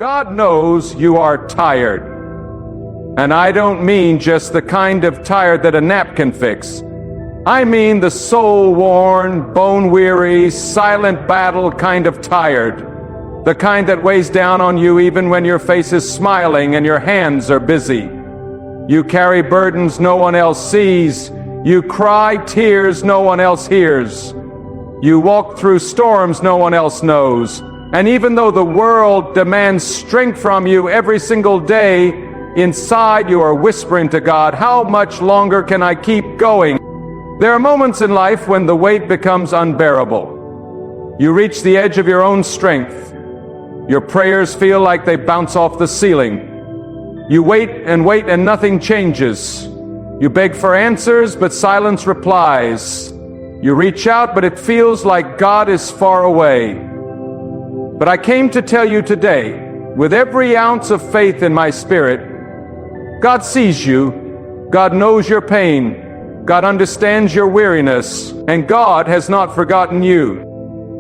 God knows you are tired. And I don't mean just the kind of tired that a nap can fix. I mean the soul-worn, bone-weary, silent battle kind of tired. The kind that weighs down on you even when your face is smiling and your hands are busy. You carry burdens no one else sees. You cry tears no one else hears. You walk through storms no one else knows. And even though the world demands strength from you every single day, inside you are whispering to God, "How much longer can I keep going?" There are moments in life when the weight becomes unbearable. You reach the edge of your own strength. Your prayers feel like they bounce off the ceiling. You wait and nothing changes. You beg for answers, but silence replies. You reach out, but it feels like God is far away. But I came to tell you today, with every ounce of faith in my spirit, God sees you, God knows your pain, God understands your weariness, and God has not forgotten you.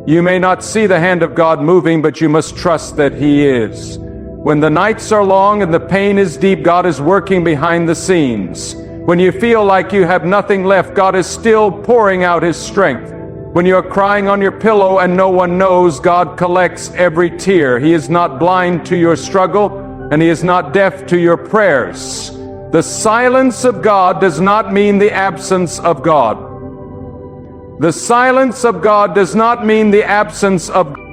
You may not see the hand of God moving, but you must trust that He is. When the nights are long and the pain is deep, God is working behind the scenes. When you feel like you have nothing left, God is still pouring out His strength. When you're crying on your pillow and no one knows, God collects every tear. He is not blind to your struggle, and He is not deaf to your prayers. The silence of God does not mean the absence of God. The silence of God does not mean the absence of God.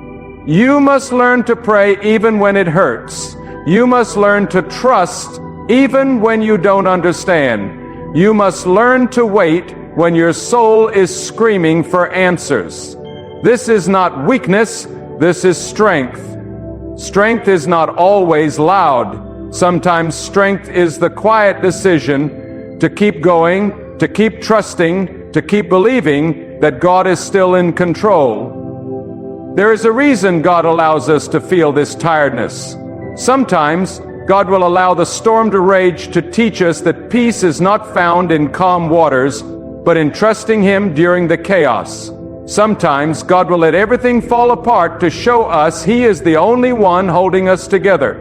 You must learn to pray even when it hurts. You must learn to trust even when you don't understand. You must learn to wait when your soul is screaming for answers. This is not weakness, this is strength. Strength is not always loud. Sometimes strength is the quiet decision to keep going, to keep trusting, to keep believing that God is still in control. There is a reason God allows us to feel this tiredness. Sometimes God will allow the storm to rage to teach us that peace is not found in calm waters, but in trusting Him during the chaos. Sometimes God will let everything fall apart to show us He is the only one holding us together.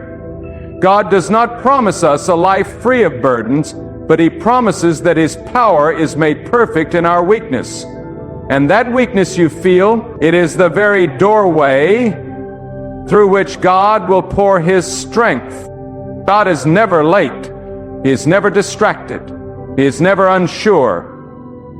God does not promise us a life free of burdens, but He promises that His power is made perfect in our weakness. And that weakness you feel, it is the very doorway through which God will pour His strength. God is never late. He is never distracted. He is never unsure.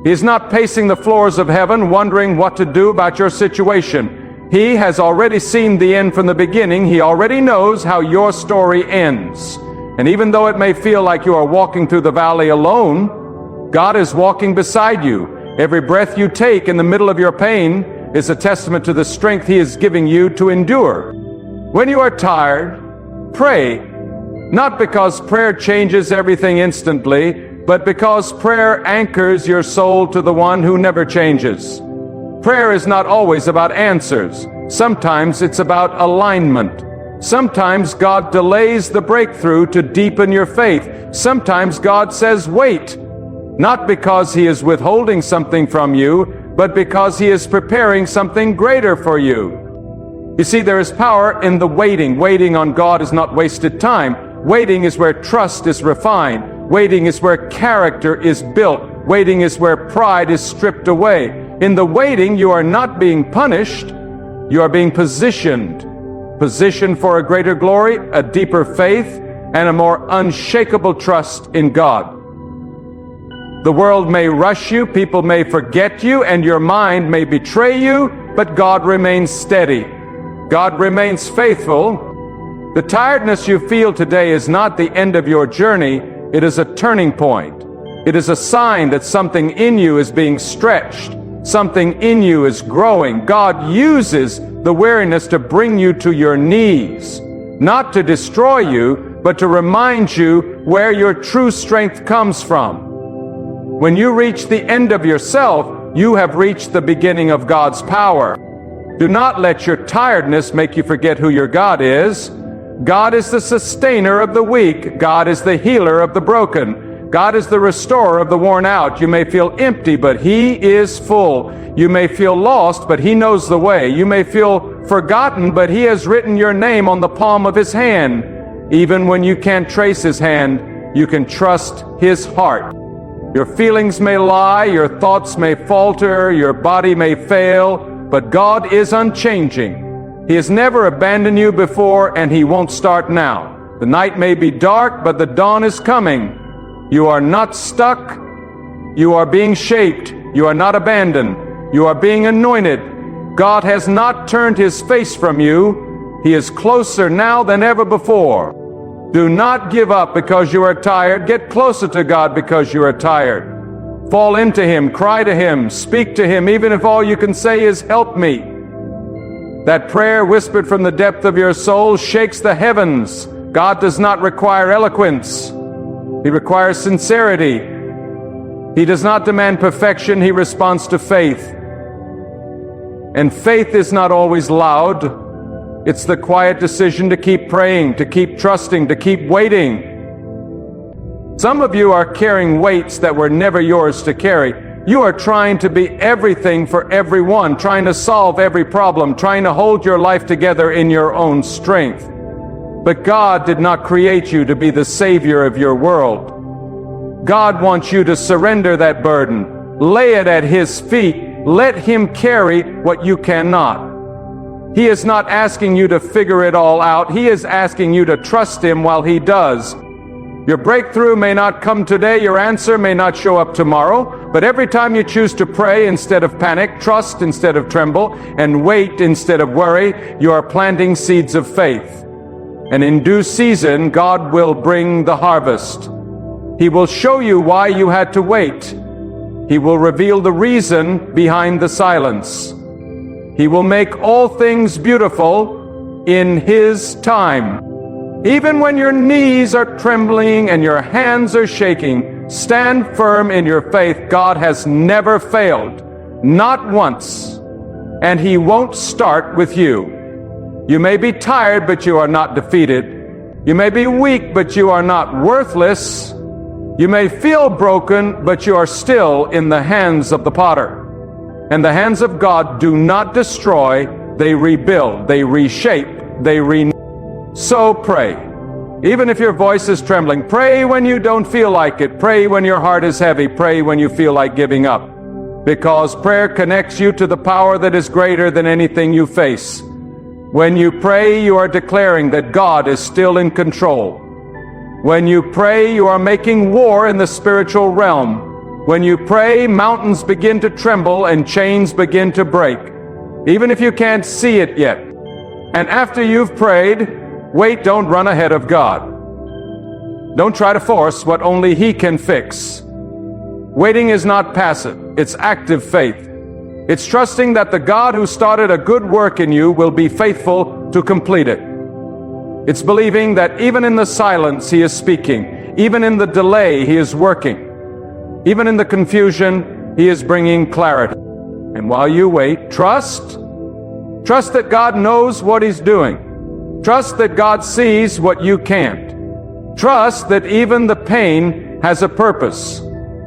He is not pacing the floors of heaven wondering what to do about your situation. He has already seen the end from the beginning. He already knows how your story ends. And even though it may feel like you are walking through the valley alone, God is walking beside you. Every breath you take in the middle of your pain is a testament to the strength He is giving you to endure. When you are tired, pray. Not because prayer changes everything instantly, but because prayer anchors your soul to the one who never changes. Prayer is not always about answers. Sometimes it's about alignment. Sometimes God delays the breakthrough to deepen your faith. Sometimes God says, wait, not because He is withholding something from you, but because He is preparing something greater for you. You see, there is power in the waiting. Waiting on God is not wasted time. Waiting is where trust is refined. Waiting is where character is built. Waiting is where pride is stripped away. In the waiting, you are not being punished. You are being positioned. Positioned for a greater glory, a deeper faith, and a more unshakable trust in God. The world may rush you, people may forget you, and your mind may betray you, but God remains steady. God remains faithful. The tiredness you feel today is not the end of your journey. It is a turning point. It is a sign that something in you is being stretched. Something in you is growing. God uses the weariness to bring you to your knees, not to destroy you, but to remind you where your true strength comes from. When you reach the end of yourself, you have reached the beginning of God's power. Do not let your tiredness make you forget who your God is. God is the sustainer of the weak. God is the healer of the broken. God is the restorer of the worn out. You may feel empty, but He is full. You may feel lost, but He knows the way. You may feel forgotten, but He has written your name on the palm of His hand. Even when you can't trace His hand, you can trust His heart. Your feelings may lie, your thoughts may falter, your body may fail, but God is unchanging. He has never abandoned you before, and He won't start now. The night may be dark, but the dawn is coming. You are not stuck. You are being shaped. You are not abandoned. You are being anointed. God has not turned His face from you. He is closer now than ever before. Do not give up because you are tired. Get closer to God because you are tired. Fall into Him, cry to Him, speak to Him, even if all you can say is, "Help me." That prayer whispered from the depth of your soul shakes the heavens. God does not require eloquence. He requires sincerity. He does not demand perfection. He responds to faith. And faith is not always loud. It's the quiet decision to keep praying, to keep trusting, to keep waiting. Some of you are carrying weights that were never yours to carry. You are trying to be everything for everyone, trying to solve every problem, trying to hold your life together in your own strength. But God did not create you to be the savior of your world. God wants you to surrender that burden, lay it at His feet, let Him carry what you cannot. He is not asking you to figure it all out. He is asking you to trust Him while He does. Your breakthrough may not come today, your answer may not show up tomorrow, but every time you choose to pray instead of panic, trust instead of tremble, and wait instead of worry, you are planting seeds of faith. And in due season, God will bring the harvest. He will show you why you had to wait. He will reveal the reason behind the silence. He will make all things beautiful in His time. Even when your knees are trembling and your hands are shaking, stand firm in your faith. God has never failed, not once, and He won't start with you. You may be tired, but you are not defeated. You may be weak, but you are not worthless. You may feel broken, but you are still in the hands of the potter. And the hands of God do not destroy, they rebuild, they reshape, they renew. So pray. Even if your voice is trembling, pray when you don't feel like it. Pray when your heart is heavy. Pray when you feel like giving up. Because prayer connects you to the power that is greater than anything you face. When you pray, you are declaring that God is still in control. When you pray, you are making war in the spiritual realm. When you pray, mountains begin to tremble and chains begin to break, even if you can't see it yet. And after you've prayed, wait, don't run ahead of God. Don't try to force what only He can fix. Waiting is not passive, it's active faith. It's trusting that the God who started a good work in you will be faithful to complete it. It's believing that even in the silence He is speaking, even in the delay He is working. Even in the confusion, He is bringing clarity. And while you wait, trust. Trust that God knows what He's doing. Trust that God sees what you can't. Trust that even the pain has a purpose.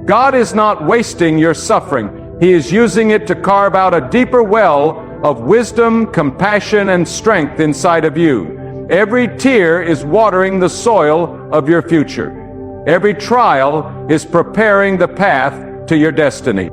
God is not wasting your suffering. He is using it to carve out a deeper well of wisdom, compassion, and strength inside of you. Every tear is watering the soil of your future. Every trial is preparing the path to your destiny.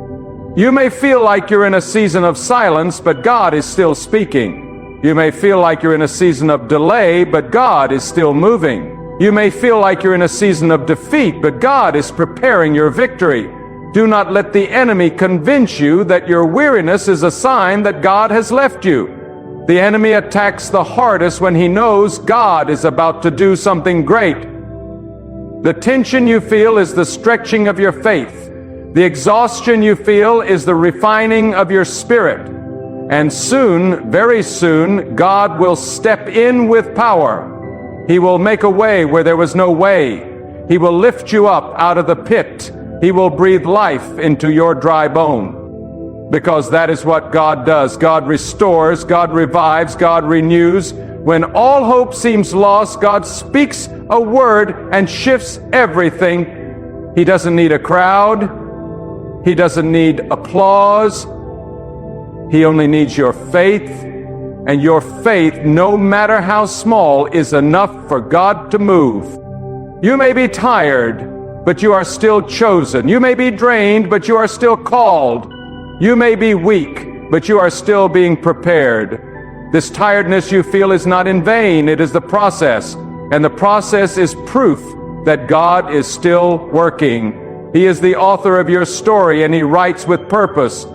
You may feel like you're in a season of silence, but God is still speaking. You may feel like you're in a season of delay, but God is still moving. You may feel like you're in a season of defeat, but God is preparing your victory. Do not let the enemy convince you that your weariness is a sign that God has left you. The enemy attacks the hardest when he knows God is about to do something great. The tension you feel is the stretching of your faith. The exhaustion you feel is the refining of your spirit. And soon, very soon, God will step in with power. He will make a way where there was no way. He will lift you up out of the pit. He will breathe life into your dry bone. Because that is what God does. God restores, God revives, God renews. When all hope seems lost, God speaks a word and shifts everything. He doesn't need a crowd. He doesn't need applause. He only needs your faith. And your faith, no matter how small, is enough for God to move. You may be tired, but you are still chosen. You may be drained, but you are still called. You may be weak, but you are still being prepared. This tiredness you feel is not in vain. It is the process. And the process is proof that God is still working. He is the author of your story, and He writes with purpose.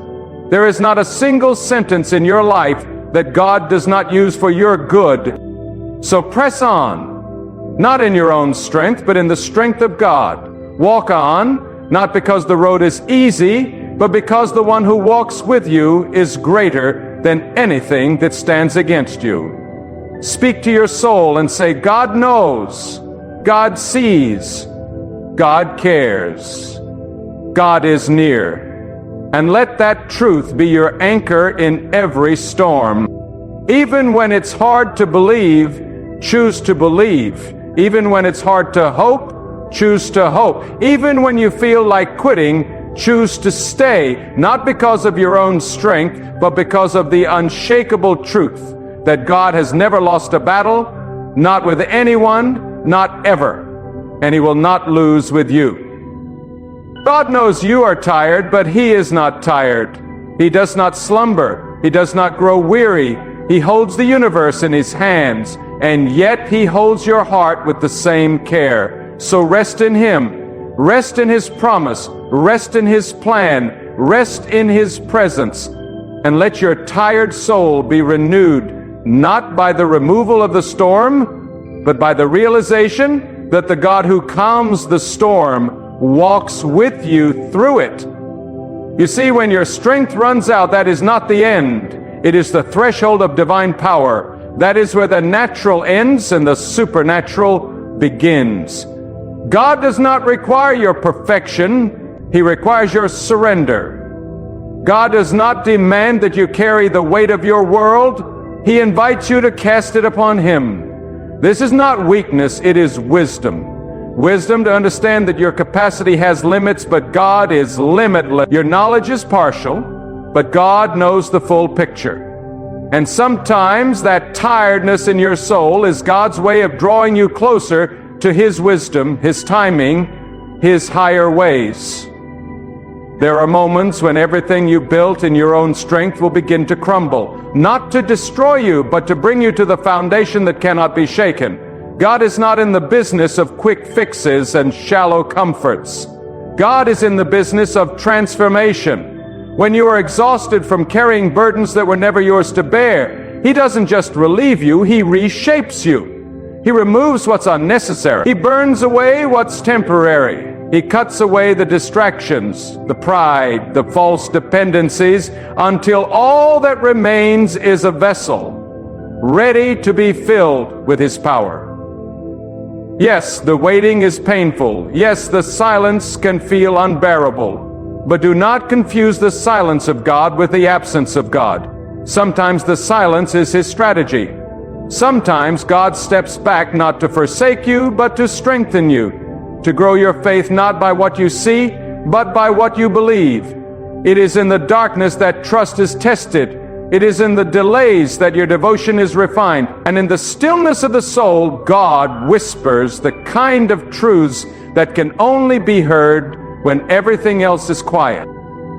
There is not a single sentence in your life that God does not use for your good. So press on, not in your own strength, but in the strength of God. Walk on, not because the road is easy, but because the one who walks with you is greater than anything that stands against you. Speak to your soul and say, God knows, God sees, God cares, God is near. And let that truth be your anchor in every storm. Even when it's hard to believe, choose to believe. Even when it's hard to hope, choose to hope. Even when you feel like quitting, choose to stay, not because of your own strength, but because of the unshakable truth that God has never lost a battle, not with anyone, not ever, and He will not lose with you. God knows you are tired, but He is not tired. He does not slumber. He does not grow weary. He holds the universe in His hands, and yet He holds your heart with the same care. So rest in Him. Rest in His promise. Rest in His plan. Rest in His presence. And let your tired soul be renewed, not by the removal of the storm, but by the realization that the God who calms the storm walks with you through it. You see, when your strength runs out, that is not the end. It is the threshold of divine power. That is where the natural ends and the supernatural begins. God does not require your perfection. He requires your surrender. God does not demand that you carry the weight of your world. He invites you to cast it upon Him. This is not weakness, it is wisdom. Wisdom to understand that your capacity has limits, but God is limitless. Your knowledge is partial, but God knows the full picture. And sometimes that tiredness in your soul is God's way of drawing you closer to His wisdom, His timing, His higher ways. There are moments when everything you built in your own strength will begin to crumble, not to destroy you, but to bring you to the foundation that cannot be shaken. God is not in the business of quick fixes and shallow comforts. God is in the business of transformation. When you are exhausted from carrying burdens that were never yours to bear, He doesn't just relieve you, He reshapes you. He removes what's unnecessary. He burns away what's temporary. He cuts away the distractions, the pride, the false dependencies, until all that remains is a vessel, ready to be filled with His power. Yes, the waiting is painful. Yes, the silence can feel unbearable. But do not confuse the silence of God with the absence of God. Sometimes the silence is His strategy. Sometimes God steps back not to forsake you, but to strengthen you, to grow your faith not by what you see, but by what you believe. It is in the darkness that trust is tested. It is in the delays that your devotion is refined. And in the stillness of the soul, God whispers the kind of truths that can only be heard when everything else is quiet.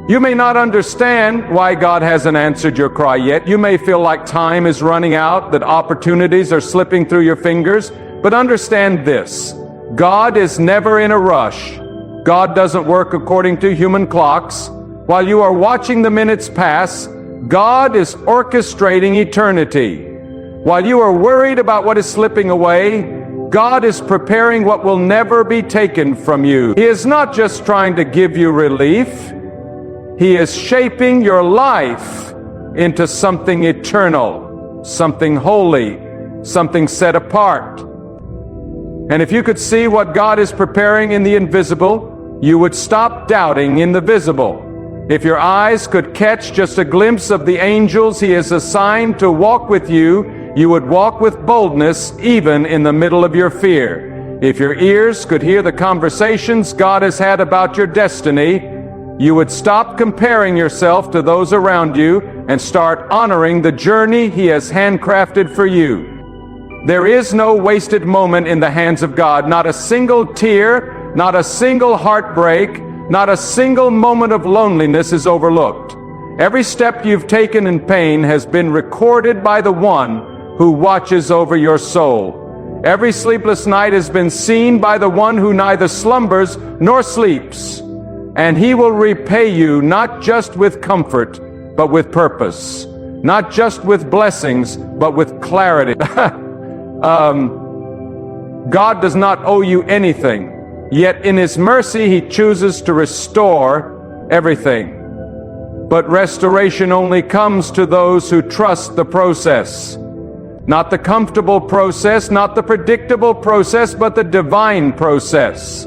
You may not understand why God hasn't answered your cry yet. You may feel like time is running out, that opportunities are slipping through your fingers. But understand this: God is never in a rush. God doesn't work according to human clocks. While you are watching the minutes pass, God is orchestrating eternity. While you are worried about what is slipping away, God is preparing what will never be taken from you. He is not just trying to give you relief. He is shaping your life into something eternal, something holy, something set apart. And if you could see what God is preparing in the invisible, you would stop doubting in the visible. If your eyes could catch just a glimpse of the angels He has assigned to walk with you, you would walk with boldness even in the middle of your fear. if your ears could hear the conversations God has had about your destiny, you would stop comparing yourself to those around you and start honoring the journey He has handcrafted for you. There is no wasted moment in the hands of God, not a single tear, not a single heartbreak, not a single moment of loneliness is overlooked. Every step you've taken in pain has been recorded by the One who watches over your soul. Every sleepless night has been seen by the One who neither slumbers nor sleeps. And He will repay you not just with comfort, but with purpose. Not just with blessings, but with clarity. God does not owe you anything, yet in His mercy He chooses to restore everything. But restoration only comes to those who trust the process. Not the comfortable process, not the predictable process, but the divine process.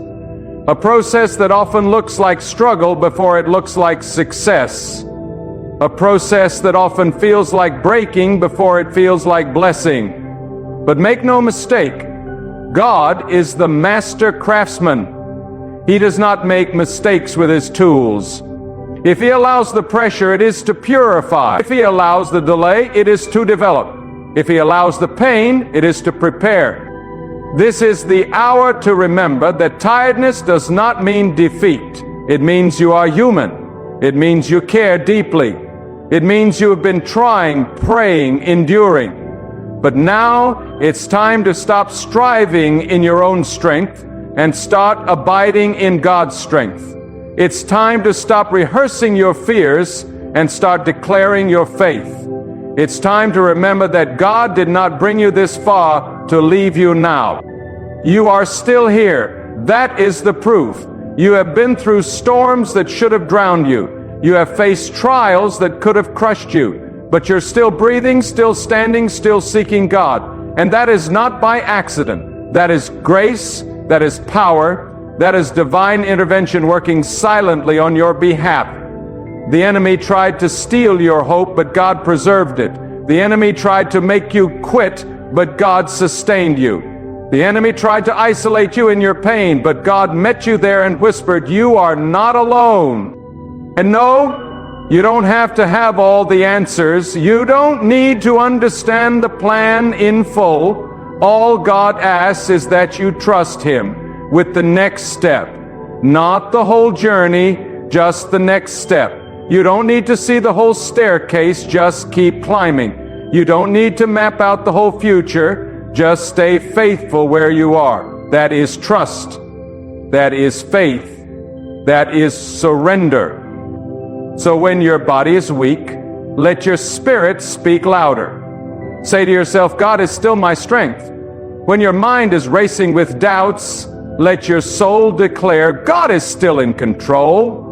A process that often looks like struggle before it looks like success. A process that often feels like breaking before it feels like blessing. But make no mistake, God is the master craftsman. He does not make mistakes with His tools. If He allows the pressure, it is to purify. If He allows the delay, it is to develop. If He allows the pain, it is to prepare. This is the hour to remember that tiredness does not mean defeat. It means you are human. It means you care deeply. It means you have been trying, praying, enduring. But now it's time to stop striving in your own strength and start abiding in God's strength. It's time to stop rehearsing your fears and start declaring your faith. It's time to remember that God did not bring you this far to leave you now. You are still here. That is the proof. You have been through storms that should have drowned you. You have faced trials that could have crushed you. But you're still breathing, still standing, still seeking God. And that is not by accident. That is grace, that is power, that is divine intervention working silently on your behalf. The enemy tried to steal your hope, but God preserved it. The enemy tried to make you quit, but God sustained you. The enemy tried to isolate you in your pain, but God met you there and whispered, "You are not alone." And no, you don't have to have all the answers. You don't need to understand the plan in full. All God asks is that you trust Him with the next step. Not the whole journey, just the next step. You don't need to see the whole staircase, just keep climbing. You don't need to map out the whole future, just stay faithful where you are. That is trust. That is faith. That is surrender. So when your body is weak, let your spirit speak louder. Say to yourself, God is still my strength. When your mind is racing with doubts, let your soul declare, God is still in control.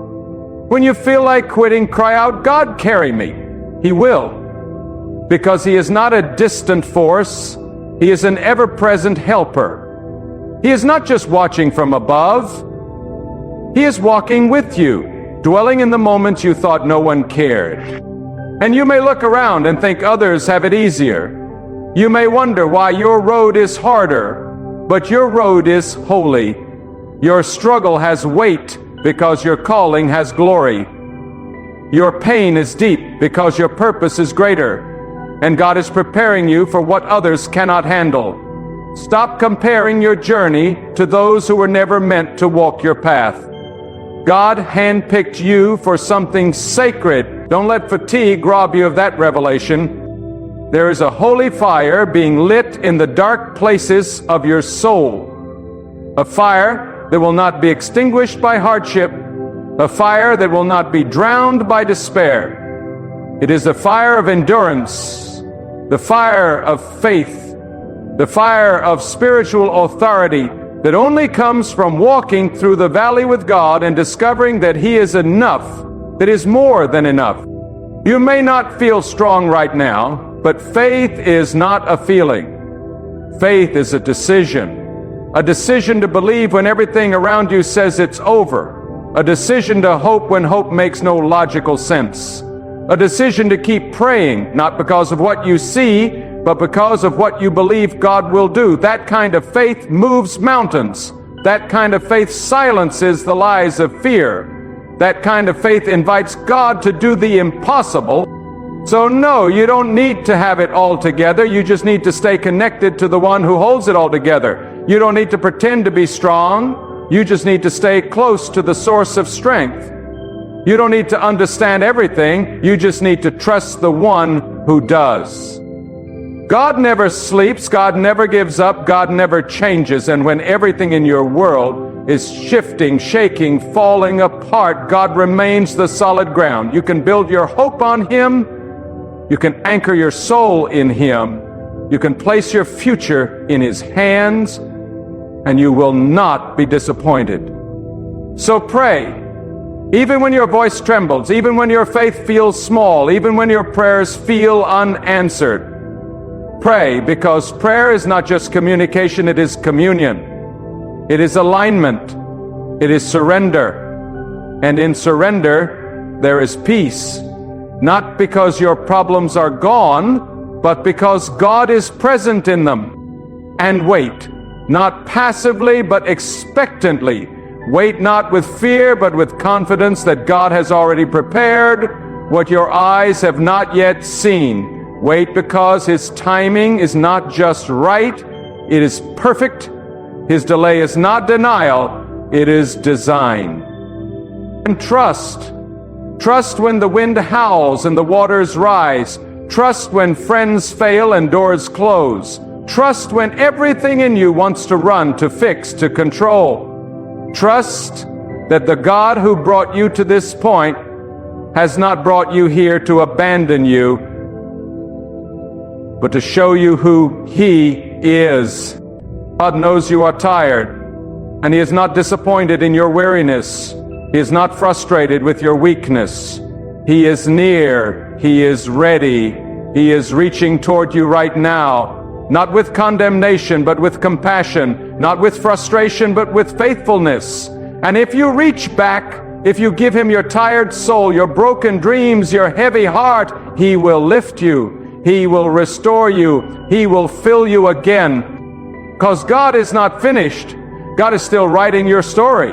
When you feel like quitting, cry out, God, carry me. He will. Because He is not a distant force. He is an ever-present helper. He is not just watching from above. He is walking with you, dwelling in the moments you thought no one cared. And you may look around and think others have it easier. You may wonder why your road is harder, but your road is holy. Your struggle has weight because your calling has glory. Your pain is deep because your purpose is greater. And God is preparing you for what others cannot handle. Stop comparing your journey to those who were never meant to walk your path. God handpicked you for something sacred. Don't let fatigue rob you of that revelation. There is a holy fire being lit in the dark places of your soul. A fire that will not be extinguished by hardship. A fire that will not be drowned by despair. It is a fire of endurance. The fire of faith, the fire of spiritual authority that only comes from walking through the valley with God and discovering that He is enough, that is more than enough. You may not feel strong right now, but faith is not a feeling. Faith is a decision to believe when everything around you says it's over, a decision to hope when hope makes no logical sense. A decision to keep praying, not because of what you see, but because of what you believe God will do. That kind of faith moves mountains. That kind of faith silences the lies of fear. That kind of faith invites God to do the impossible. So no, you don't need to have it all together. You just need to stay connected to the one who holds it all together. You don't need to pretend to be strong. You just need to stay close to the source of strength. You don't need to understand everything. You just need to trust the one who does. God never sleeps. God never gives up. God never changes. And when everything in your world is shifting, shaking, falling apart, God remains the solid ground. You can build your hope on Him. You can anchor your soul in Him. You can place your future in His hands, and you will not be disappointed. So pray. Even when your voice trembles, even when your faith feels small, even when your prayers feel unanswered, pray, because prayer is not just communication, it is communion. It is alignment. It is surrender. And in surrender, there is peace. Not because your problems are gone, but because God is present in them. And wait, not passively, but expectantly. Wait not with fear, but with confidence that God has already prepared what your eyes have not yet seen. Wait because His timing is not just right, it is perfect. His delay is not denial, it is design. And trust. Trust when the wind howls and the waters rise. Trust when friends fail and doors close. Trust when everything in you wants to run, to fix, to control. Trust that the God who brought you to this point has not brought you here to abandon you, but to show you who He is. God knows you are tired, and He is not disappointed in your weariness. He is not frustrated with your weakness. He is near. He is ready. He is reaching toward you right now. Not with condemnation, but with compassion. Not with frustration, but with faithfulness. And if you reach back, if you give Him your tired soul, your broken dreams, your heavy heart, He will lift you. He will restore you. He will fill you again. Because God is not finished. God is still writing your story.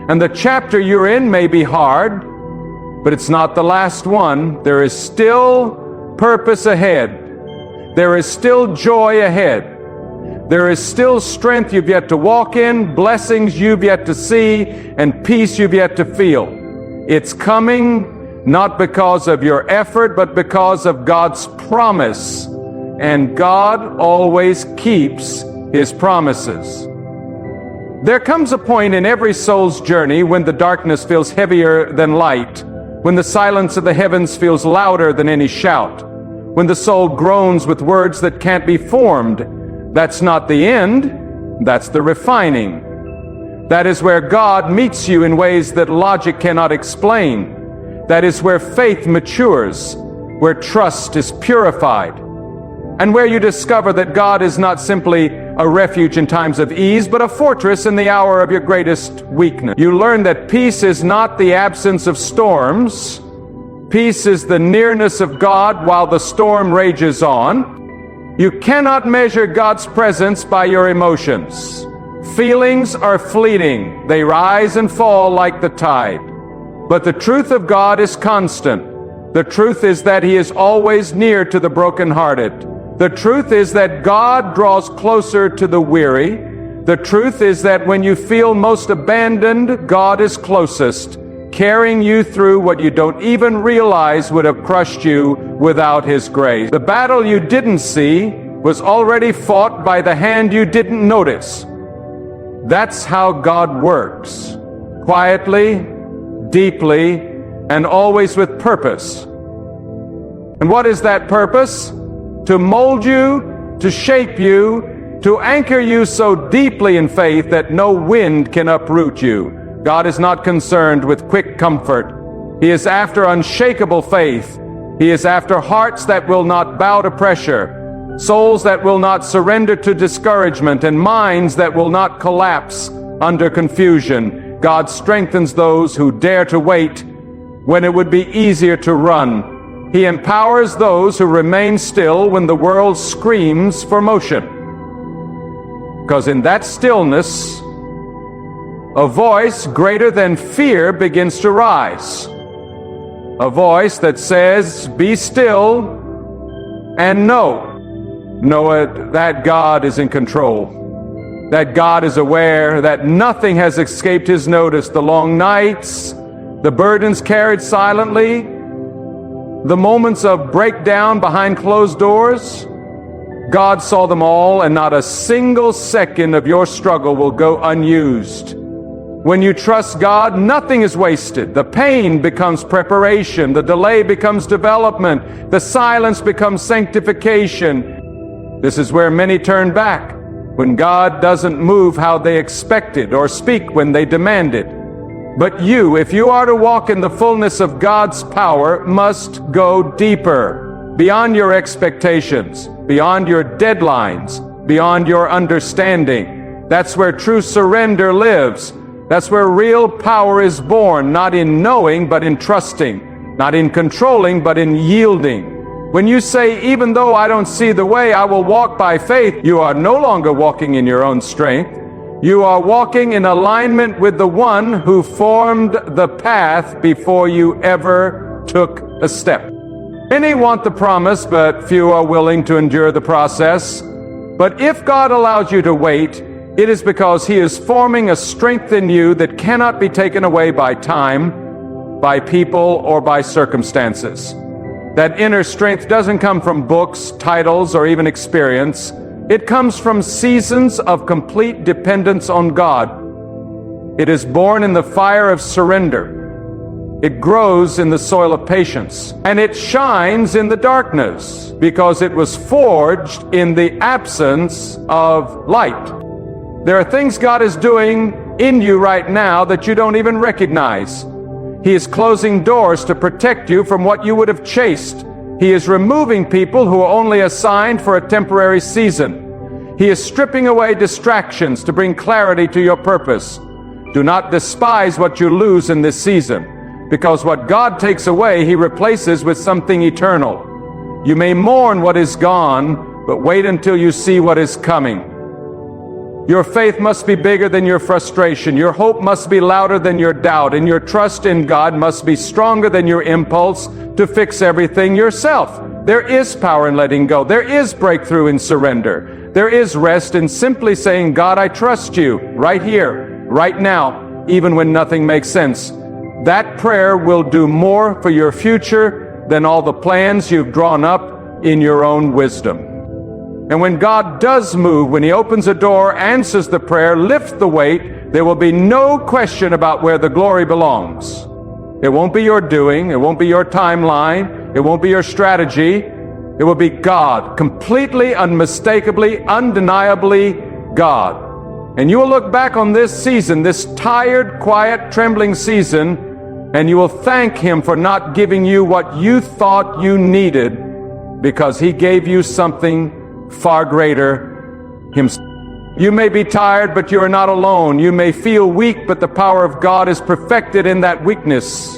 And the chapter you're in may be hard, but it's not the last one. There is still purpose ahead. There is still joy ahead. There is still strength you've yet to walk in, blessings you've yet to see, and peace you've yet to feel. It's coming not because of your effort, but because of God's promise. And God always keeps His promises. There comes a point in every soul's journey when the darkness feels heavier than light, when the silence of the heavens feels louder than any shout, when the soul groans with words that can't be formed. That's not the end, that's the refining. That is where God meets you in ways that logic cannot explain. That is where faith matures, where trust is purified, and where you discover that God is not simply a refuge in times of ease, but a fortress in the hour of your greatest weakness. You learn that peace is not the absence of storms. Peace is the nearness of God while the storm rages on. You cannot measure God's presence by your emotions. Feelings are fleeting. They rise and fall like the tide. But the truth of God is constant. The truth is that He is always near to the brokenhearted. The truth is that God draws closer to the weary. The truth is that when you feel most abandoned, God is closest, carrying you through what you don't even realize would have crushed you without His grace. The battle you didn't see was already fought by the hand you didn't notice. That's how God works. Quietly, deeply, and always with purpose. And what is that purpose? To mold you, to shape you, to anchor you so deeply in faith that no wind can uproot you. God is not concerned with quick comfort. He is after unshakable faith. He is after hearts that will not bow to pressure, souls that will not surrender to discouragement, and minds that will not collapse under confusion. God strengthens those who dare to wait when it would be easier to run. He empowers those who remain still when the world screams for motion. Because in that stillness, a voice greater than fear begins to rise. A voice that says, be still and know that God is in control, that God is aware, that nothing has escaped His notice. The long nights, the burdens carried silently, the moments of breakdown behind closed doors, God saw them all, and not a single second of your struggle will go unused. When you trust God, nothing is wasted. The pain becomes preparation. The delay becomes development. The silence becomes sanctification. This is where many turn back, when God doesn't move how they expected or speak when they demanded. But you, if you are to walk in the fullness of God's power, must go deeper, beyond your expectations, beyond your deadlines, beyond your understanding. That's where true surrender lives. That's where real power is born, not in knowing, but in trusting, not in controlling, but in yielding. When you say, even though I don't see the way, I will walk by faith, you are no longer walking in your own strength. You are walking in alignment with the one who formed the path before you ever took a step. Many want the promise, but few are willing to endure the process. But if God allows you to wait, it is because He is forming a strength in you that cannot be taken away by time, by people, or by circumstances. That inner strength doesn't come from books, titles, or even experience. It comes from seasons of complete dependence on God. It is born in the fire of surrender. It grows in the soil of patience. And it shines in the darkness because it was forged in the absence of light. There are things God is doing in you right now that you don't even recognize. He is closing doors to protect you from what you would have chased. He is removing people who are only assigned for a temporary season. He is stripping away distractions to bring clarity to your purpose. Do not despise what you lose in this season, because what God takes away, He replaces with something eternal. You may mourn what is gone, but wait until you see what is coming. Your faith must be bigger than your frustration. Your hope must be louder than your doubt. And your trust in God must be stronger than your impulse to fix everything yourself. There is power in letting go. There is breakthrough in surrender. There is rest in simply saying, God, I trust you right here, right now, even when nothing makes sense. That prayer will do more for your future than all the plans you've drawn up in your own wisdom. And when God does move, when He opens a door, answers the prayer, lifts the weight, there will be no question about where the glory belongs. It won't be your doing. It won't be your timeline. It won't be your strategy. It will be God, completely, unmistakably, undeniably God. And you will look back on this season, this tired, quiet, trembling season, and you will thank Him for not giving you what you thought you needed, because He gave you something far greater Himself. You may be tired, but you are not alone. You may feel weak, but the power of God is perfected in that weakness.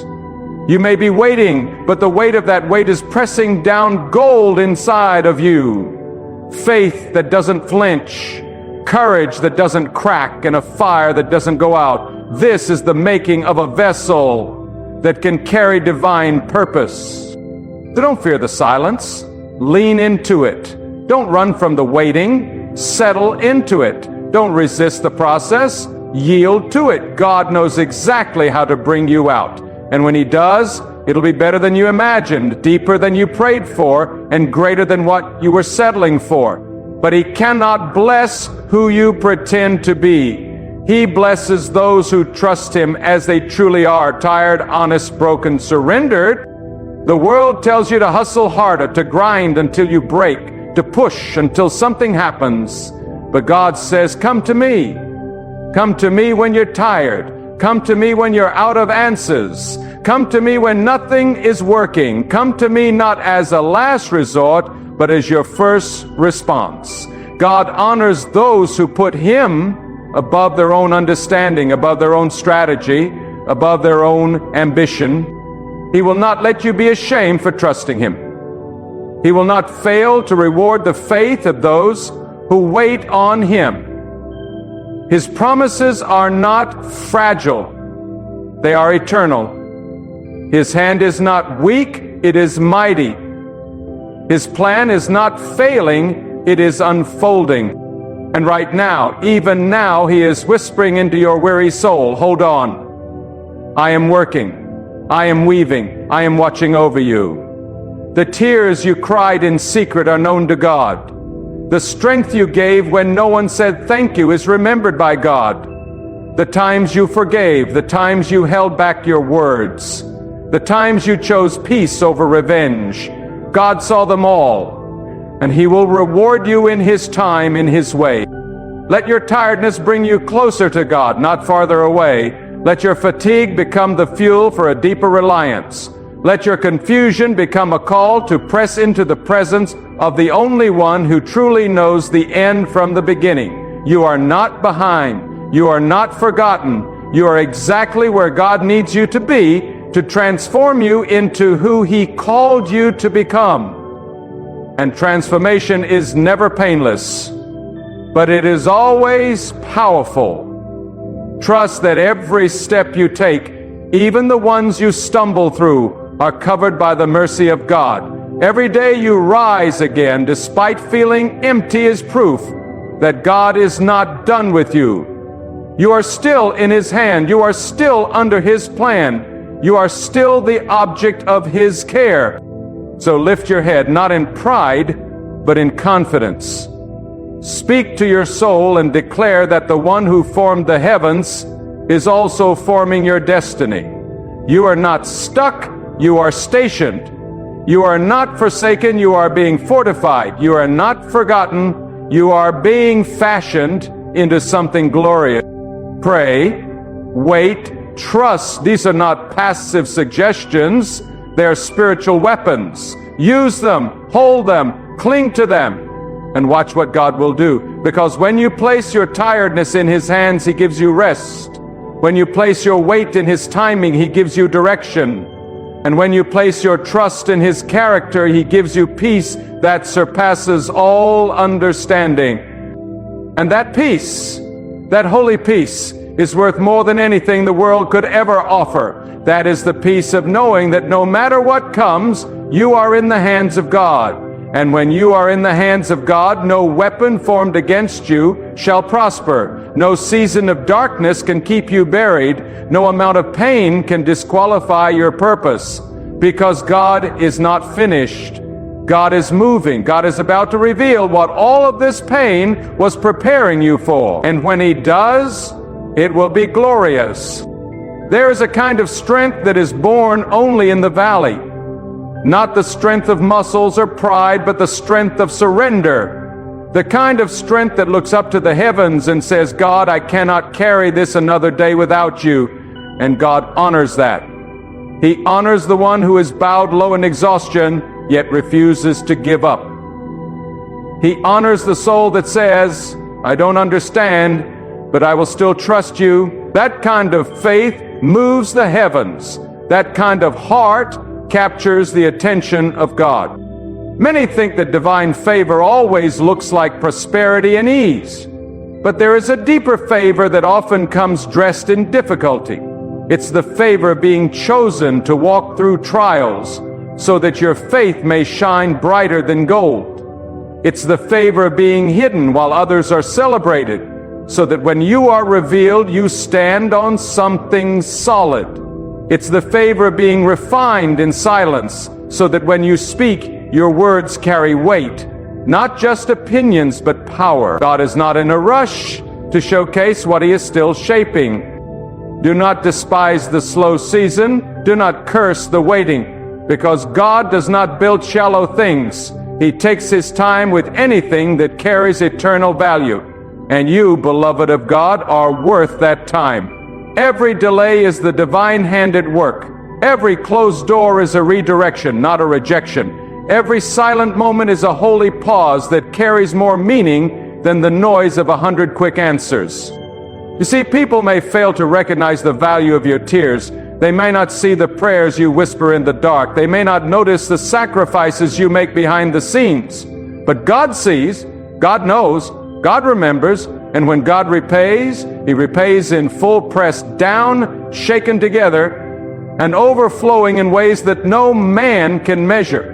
You may be waiting, but the weight of that weight is pressing down gold inside of you. Faith that doesn't flinch, courage that doesn't crack, and a fire that doesn't go out. This is the making of a vessel that can carry divine purpose. So don't fear the silence. Lean into it. Don't run from the waiting. Settle into it. Don't resist the process. Yield to it. God knows exactly how to bring you out. And when He does, it'll be better than you imagined, deeper than you prayed for, and greater than what you were settling for. But He cannot bless who you pretend to be. He blesses those who trust Him as they truly are, tired, honest, broken, surrendered. The world tells you to hustle harder, to grind until you break, to push until something happens. But God says, come to me. Come to me when you're tired. Come to me when you're out of answers. Come to me when nothing is working. Come to me not as a last resort, but as your first response. God honors those who put Him above their own understanding, above their own strategy, above their own ambition. He will not let you be ashamed for trusting Him. He will not fail to reward the faith of those who wait on Him. His promises are not fragile, they are eternal. His hand is not weak, it is mighty. His plan is not failing, it is unfolding. And right now, even now, He is whispering into your weary soul, hold on. I am working, I am weaving, I am watching over you. The tears you cried in secret are known to God. The strength you gave when no one said thank you is remembered by God. The times you forgave, the times you held back your words, the times you chose peace over revenge, God saw them all, and He will reward you in His time, in His way. Let your tiredness bring you closer to God, not farther away. Let your fatigue become the fuel for a deeper reliance. Let your confusion become a call to press into the presence of the only one who truly knows the end from the beginning. You are not behind. You are not forgotten. You are exactly where God needs you to be to transform you into who He called you to become. And transformation is never painless, but it is always powerful. Trust that every step you take, even the ones you stumble through, are covered by the mercy of God. Every day you rise again, despite feeling empty, is proof that God is not done with you. You are still in His hand. You are still under His plan. You are still the object of His care. So lift your head, not in pride, but in confidence. Speak to your soul and declare that the one who formed the heavens is also forming your destiny. You are not stuck. You are stationed. You are not forsaken. You are being fortified. You are not forgotten. You are being fashioned into something glorious. Pray, wait, trust. These are not passive suggestions. They are spiritual weapons. Use them, hold them, cling to them, and watch what God will do. Because when you place your tiredness in His hands, He gives you rest. When you place your weight in His timing, He gives you direction. And when you place your trust in His character, He gives you peace that surpasses all understanding. And that peace, that holy peace, is worth more than anything the world could ever offer. That is the peace of knowing that no matter what comes, you are in the hands of God. And when you are in the hands of God, no weapon formed against you shall prosper. No season of darkness can keep you buried. No amount of pain can disqualify your purpose. Because God is not finished. God is moving. God is about to reveal what all of this pain was preparing you for. And when He does, it will be glorious. There is a kind of strength that is born only in the valley. Not the strength of muscles or pride, but the strength of surrender. The kind of strength that looks up to the heavens and says, God, I cannot carry this another day without you. And God honors that. He honors the one who is bowed low in exhaustion, yet refuses to give up. He honors the soul that says, I don't understand, but I will still trust you. That kind of faith moves the heavens. That kind of heart captures the attention of God. Many think that divine favor always looks like prosperity and ease. But there is a deeper favor that often comes dressed in difficulty. It's the favor of being chosen to walk through trials so that your faith may shine brighter than gold. It's the favor of being hidden while others are celebrated, so that when you are revealed, you stand on something solid. It's the favor of being refined in silence, so that when you speak, your words carry weight. Not just opinions, but power. God is not in a rush to showcase what He is still shaping. Do not despise the slow season. Do not curse the waiting, because God does not build shallow things. He takes His time with anything that carries eternal value. And you, beloved of God, are worth that time. Every delay is the divine hand at work. Every closed door is a redirection, not a rejection. Every silent moment is a holy pause that carries more meaning than the noise of 100 quick answers. You see, people may fail to recognize the value of your tears, They may not see the prayers you whisper in the dark. They may not notice the sacrifices you make behind the scenes. But God sees, God knows, God remembers, and when God repays, He repays in full, pressed down, shaken together, and overflowing in ways that no man can measure.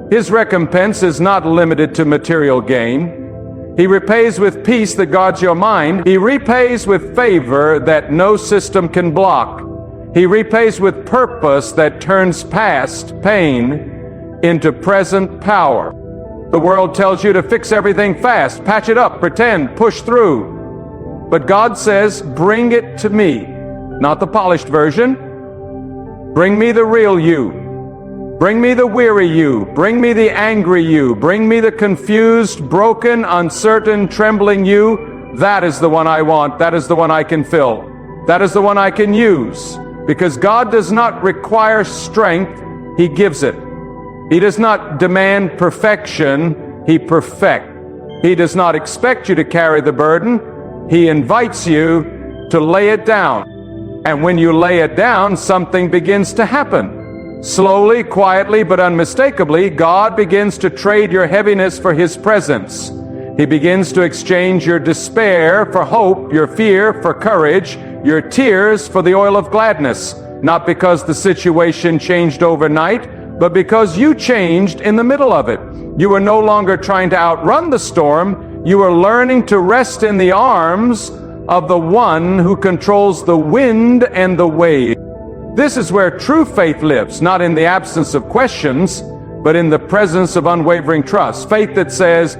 His recompense is not limited to material gain. He repays with peace that guards your mind. He repays with favor that no system can block. He repays with purpose that turns past pain into present power. The world tells you to fix everything fast, patch it up, pretend, push through. But God says, bring it to me. Not the polished version. Bring me the real you. Bring me the weary you. Bring me the angry you. Bring me the confused, broken, uncertain, trembling you. That is the one I want. That is the one I can fill. That is the one I can use. Because God does not require strength, He gives it. He does not demand perfection, He perfects. He does not expect you to carry the burden. He invites you to lay it down. And when you lay it down, something begins to happen. Slowly, quietly, but unmistakably, God begins to trade your heaviness for His presence. He begins to exchange your despair for hope, your fear for courage, your tears for the oil of gladness. Not because the situation changed overnight, but because you changed in the middle of it. You are no longer trying to outrun the storm. You are learning to rest in the arms of the one who controls the wind and the wave. This is where true faith lives, not in the absence of questions, but in the presence of unwavering trust. Faith that says,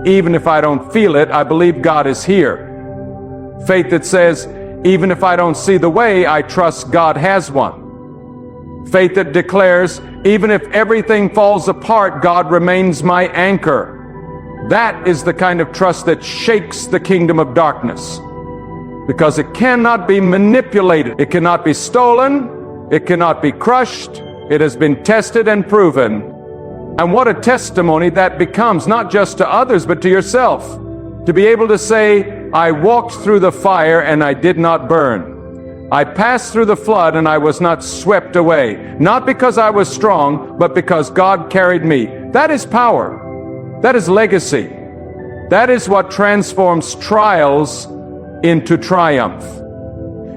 even if I don't feel it, I believe God is here. Faith that says, even if I don't see the way, I trust God has one. Faith that declares, even if everything falls apart, God remains my anchor. That is the kind of trust that shakes the kingdom of darkness. Because it cannot be manipulated. It cannot be stolen. It cannot be crushed. It has been tested and proven. And what a testimony that becomes, not just to others, but to yourself. To be able to say, I walked through the fire and I did not burn. I passed through the flood and I was not swept away. Not because I was strong, but because God carried me. That is power. That is legacy. That is what transforms trials into triumph.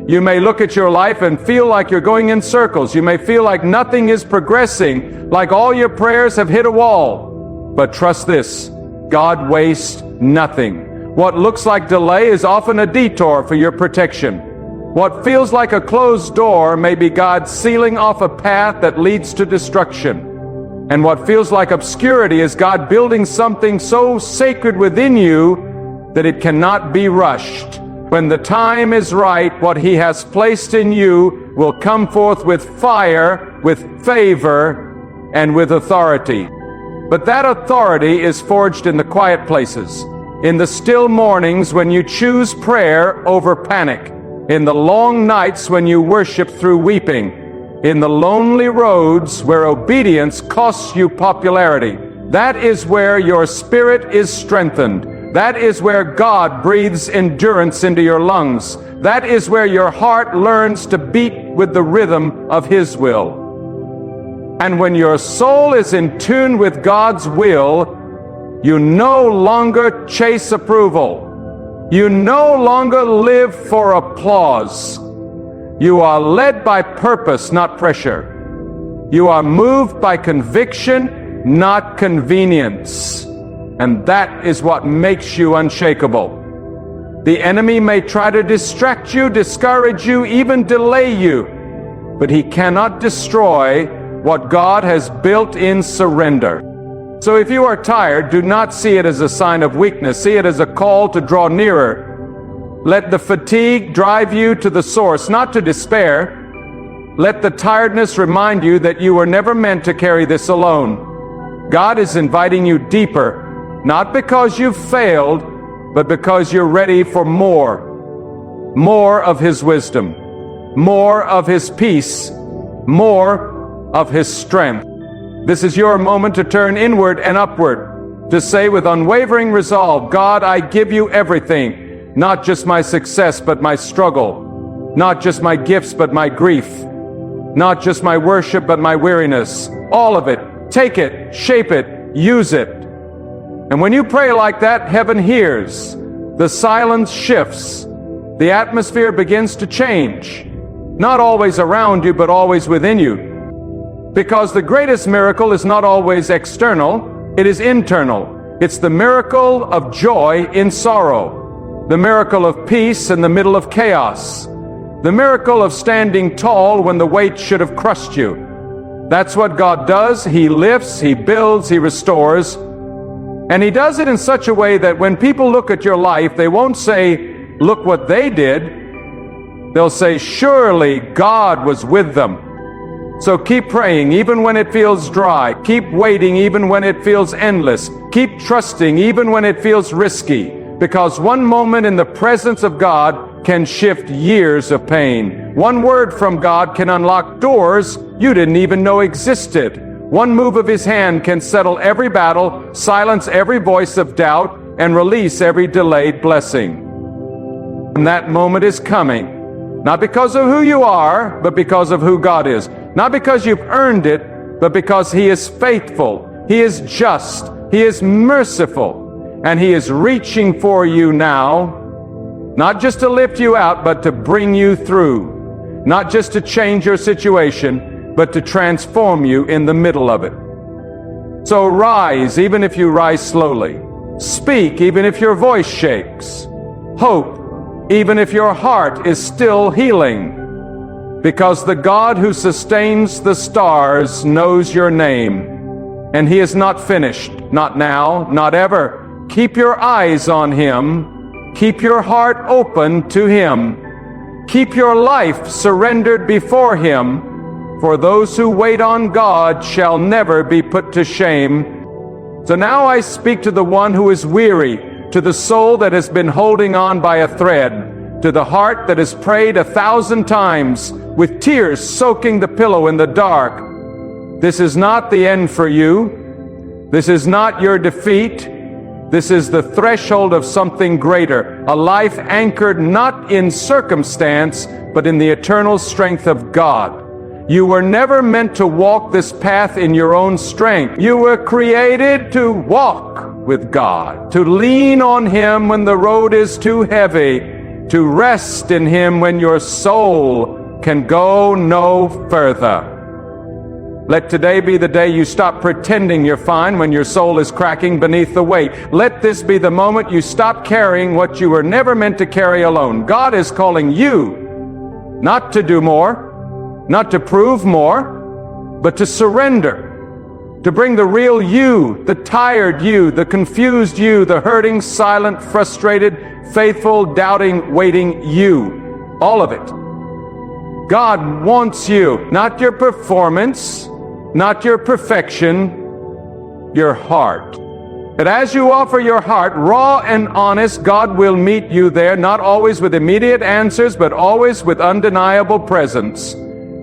You may look at your life and feel like you're going in circles. You may feel like nothing is progressing, like all your prayers have hit a wall. But trust this, God wastes nothing. What looks like delay is often a detour for your protection. What feels like a closed door may be God sealing off a path that leads to destruction. And what feels like obscurity is God building something so sacred within you that it cannot be rushed. When the time is right, what He has placed in you will come forth with fire, with favor, and with authority. But that authority is forged in the quiet places, in the still mornings when you choose prayer over panic, in the long nights when you worship through weeping, in the lonely roads where obedience costs you popularity. That is where your spirit is strengthened. That is where God breathes endurance into your lungs. That is where your heart learns to beat with the rhythm of His will. And when your soul is in tune with God's will, you no longer chase approval. You no longer live for applause. You are led by purpose, not pressure. You are moved by conviction, not convenience. And that is what makes you unshakable. The enemy may try to distract you, discourage you, even delay you, but he cannot destroy what God has built in surrender. So if you are tired, do not see it as a sign of weakness. See it as a call to draw nearer. Let the fatigue drive you to the source, not to despair. Let the tiredness remind you that you were never meant to carry this alone. God is inviting you deeper. Not because you've failed, but because you're ready for more. More of His wisdom. More of His peace. More of His strength. This is your moment to turn inward and upward, to say with unwavering resolve, God, I give you everything, not just my success, but my struggle. Not just my gifts, but my grief. Not just my worship, but my weariness. All of it. Take it, shape it, use it. And when you pray like that, heaven hears. The silence shifts. The atmosphere begins to change. Not always around you, but always within you. Because the greatest miracle is not always external, it is internal. It's the miracle of joy in sorrow. The miracle of peace in the middle of chaos. The miracle of standing tall when the weight should have crushed you. That's what God does. He lifts, He builds, He restores. And He does it in such a way that when people look at your life, they won't say, look what they did. They'll say, surely God was with them. So keep praying even when it feels dry. Keep waiting even when it feels endless. Keep trusting even when it feels risky. Because one moment in the presence of God can shift years of pain. One word from God can unlock doors you didn't even know existed. One move of His hand can settle every battle, silence every voice of doubt, and release every delayed blessing. And that moment is coming, not because of who you are, but because of who God is. Not because you've earned it, but because He is faithful, He is just, He is merciful, and He is reaching for you now, not just to lift you out, but to bring you through. Not just to change your situation, but to transform you in the middle of it. So rise, even if you rise slowly. Speak, even if your voice shakes. Hope, even if your heart is still healing. Because the God who sustains the stars knows your name. And He is not finished, not now, not ever. Keep your eyes on Him. Keep your heart open to Him. Keep your life surrendered before Him. For those who wait on God shall never be put to shame. So now I speak to the one who is weary, to the soul that has been holding on by a thread, to the heart that has prayed 1,000 times, with tears soaking the pillow in the dark. This is not the end for you. This is not your defeat. This is the threshold of something greater, a life anchored not in circumstance, but in the eternal strength of God. You were never meant to walk this path in your own strength. You were created to walk with God, to lean on Him when the road is too heavy, to rest in Him when your soul can go no further. Let today be the day you stop pretending you're fine when your soul is cracking beneath the weight. Let this be the moment you stop carrying what you were never meant to carry alone. God is calling you not to do more, not to prove more, but to surrender, to bring the real you, the tired you, the confused you, the hurting, silent, frustrated, faithful, doubting, waiting you. All of it. God wants you, not your performance, not your perfection, your heart. But as you offer your heart, raw and honest, God will meet you there, not always with immediate answers, but always with undeniable presence.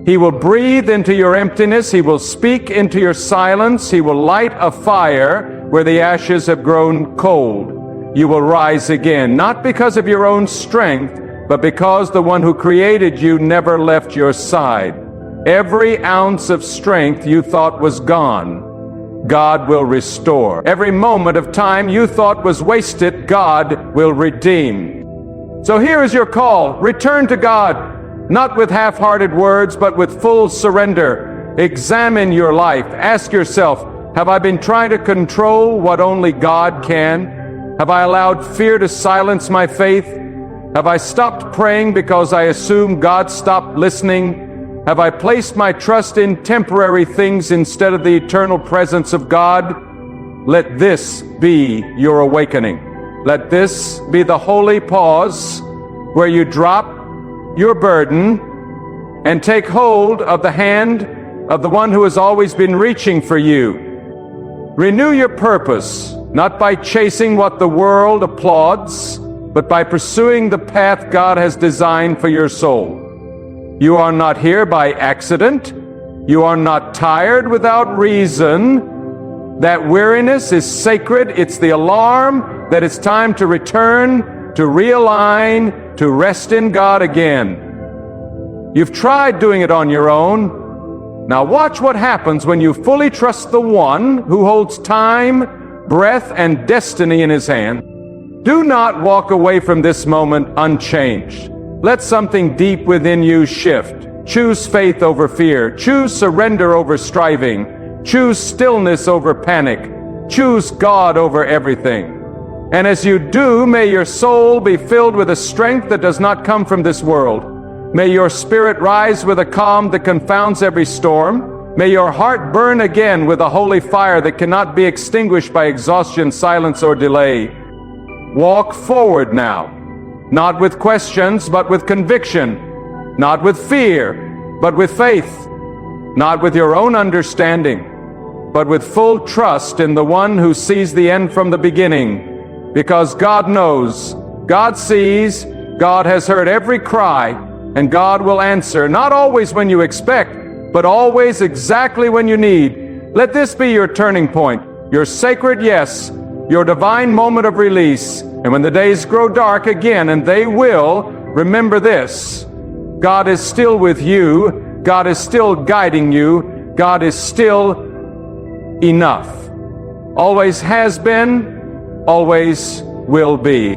He will breathe into your emptiness. He will speak into your silence. He will light a fire where the ashes have grown cold. You will rise again, not because of your own strength, but because the one who created you never left your side. Every ounce of strength you thought was gone, God will restore. Every moment of time you thought was wasted, God will redeem. So here is your call. Return to God. Not with half-hearted words, but with full surrender. Examine your life. Ask yourself, have I been trying to control what only God can? Have I allowed fear to silence my faith? Have I stopped praying because I assumed God stopped listening? Have I placed my trust in temporary things instead of the eternal presence of God? Let this be your awakening. Let this be the holy pause where you drop your burden and take hold of the hand of the one who has always been reaching for you. Renew your purpose, not by chasing what the world applauds, but by pursuing the path God has designed for your soul. You are not here by accident. You are not tired without reason. That weariness is sacred. It's the alarm that it's time to return, to realign, to rest in God again. You've tried doing it on your own. Now watch what happens when you fully trust the one who holds time, breath, and destiny in his hand. Do not walk away from this moment unchanged. Let something deep within you shift. Choose faith over fear. Choose surrender over striving. Choose stillness over panic. Choose God over everything. And as you do, may your soul be filled with a strength that does not come from this world. May your spirit rise with a calm that confounds every storm. May your heart burn again with a holy fire that cannot be extinguished by exhaustion, silence, or delay. Walk forward now, not with questions, but with conviction, not with fear, but with faith, not with your own understanding, but with full trust in the one who sees the end from the beginning, because God knows, God sees, God has heard every cry, and God will answer, not always when you expect, but always exactly when you need. Let this be your turning point, your sacred yes, your divine moment of release. And when the days grow dark again, and they will, remember this: God is still with you, God is still guiding you, God is still enough. Always has been, always will be.